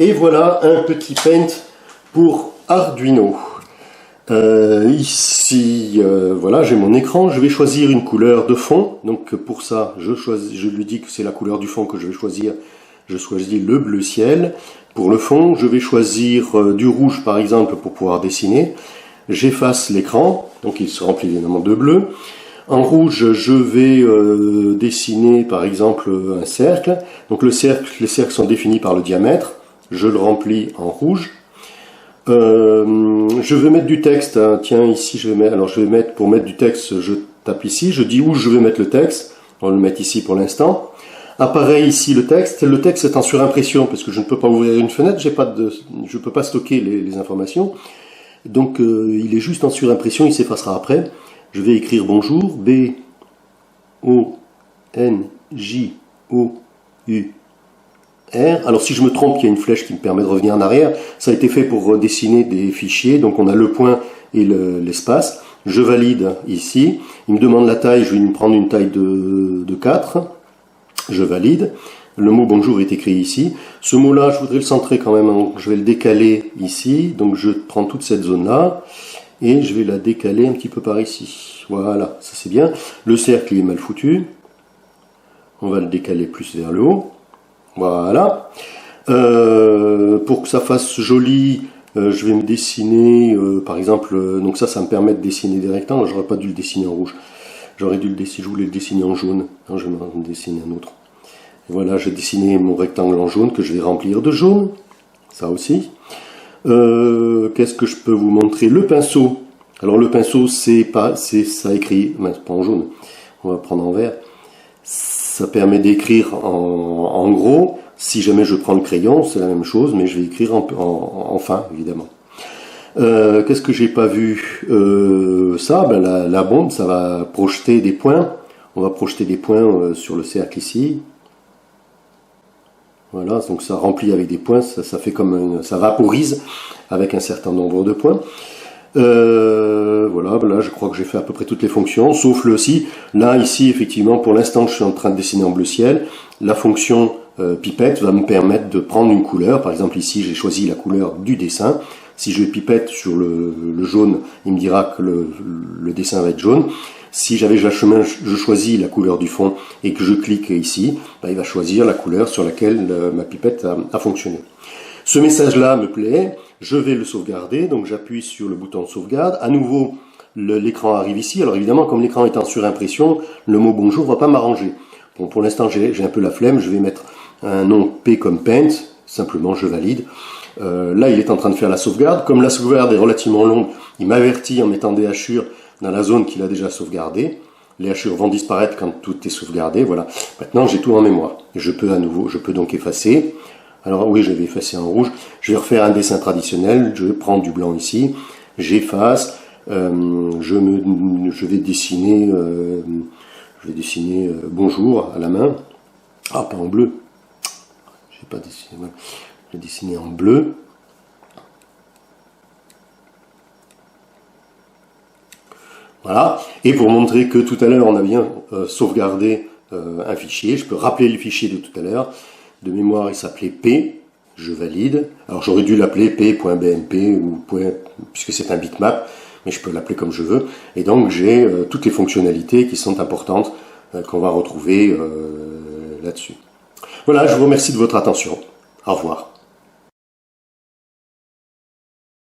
Et voilà un petit paint pour Arduino. Ici, voilà, j'ai mon écran. Je vais choisir une couleur de fond. Donc pour ça, je lui dis que c'est la couleur du fond que je vais choisir. Je choisis le bleu ciel. Pour le fond, je vais choisir du rouge par exemple pour pouvoir dessiner. J'efface l'écran, donc il se remplit évidemment de bleu. En rouge, je vais dessiner par exemple un cercle. Donc les cercles sont définis par le diamètre. Je le remplis en rouge. Je vais mettre du texte. Hein. Tiens, ici, pour mettre du texte, je tape ici. Je dis où je vais mettre le texte. On va le mettre ici pour l'instant. Apparaît ici le texte. Le texte est en surimpression parce que je ne peux pas ouvrir une fenêtre. Je ne peux pas stocker les informations. Donc, il est juste en surimpression. Il s'effacera après. Je vais écrire bonjour. B-O-N-J-O-U. Alors si je me trompe, il y a une flèche qui me permet de revenir en arrière. Ça a été fait pour dessiner des fichiers. Donc on a le point et l'espace. Je valide ici. Il me demande la taille. Je vais me prendre une taille de 4. Je valide. Le mot bonjour est écrit ici. Ce mot-là, je voudrais le centrer quand même. Donc je vais le décaler ici. Donc je prends toute cette zone-là. Et je vais la décaler un petit peu par ici. Voilà, ça c'est bien. Le cercle il est mal foutu. On va le décaler plus vers le haut. Voilà. Pour que ça fasse joli, je vais me dessiner, par exemple, donc ça me permet de dessiner des rectangles. J'aurais pas dû le dessiner en rouge. J'aurais dû le dessiner, je voulais le dessiner en jaune. Non, je vais en dessiner un autre. Et voilà, j'ai dessiné mon rectangle en jaune que je vais remplir de jaune. Ça aussi. Qu'est-ce que je peux vous montrer? Le pinceau. Alors le pinceau, ça écrit, mais c'est pas en jaune. On va prendre en vert. Ça permet d'écrire en gros. Si jamais je prends le crayon, c'est la même chose, mais je vais écrire en fin, évidemment. Qu'est-ce que j'ai pas vu? La bombe, ça va projeter des points. On va projeter des points sur le cercle ici. Voilà, donc ça remplit avec des points, ça fait comme ça vaporise avec un certain nombre de points. Voilà, là je crois que j'ai fait à peu près toutes les fonctions, sauf le si. Là, ici, effectivement, pour l'instant, je suis en train de dessiner en bleu ciel. La fonction pipette va me permettre de prendre une couleur. Par exemple, ici, j'ai choisi la couleur du dessin. Si je pipette sur le jaune, il me dira que le dessin va être jaune. Si j'avais je choisis la couleur du fond et que je clique ici, il va choisir la couleur sur laquelle ma pipette a fonctionné. Ce message-là me plaît, je vais le sauvegarder, donc j'appuie sur le bouton de sauvegarde. À nouveau, l'écran arrive ici. Alors évidemment, comme l'écran est en surimpression, le mot bonjour ne va pas m'arranger. Bon, pour l'instant, j'ai un peu la flemme, je vais mettre un nom P comme paint, simplement je valide. Là, il est en train de faire la sauvegarde. Comme la sauvegarde est relativement longue, il m'avertit en mettant des hachures dans la zone qu'il a déjà sauvegardée. Les hachures vont disparaître quand tout est sauvegardé. Voilà. Maintenant, j'ai tout en mémoire. Je peux donc effacer. Alors oui, j'avais effacé en rouge. Je vais refaire un dessin traditionnel. Je vais prendre du blanc ici. J'efface. Je vais dessiner. Bonjour à la main. Ah, pas en bleu. J'ai pas dessiné. Je vais dessiner en bleu. Voilà. Et pour montrer que tout à l'heure on a bien sauvegardé un fichier, je peux rappeler le fichier de tout à l'heure. De mémoire, il s'appelait P. Je valide. Alors j'aurais dû l'appeler P.bmp ou puisque c'est un bitmap, mais je peux l'appeler comme je veux. Et donc j'ai toutes les fonctionnalités qui sont importantes qu'on va retrouver là-dessus. Voilà, je vous remercie de votre attention. Au revoir.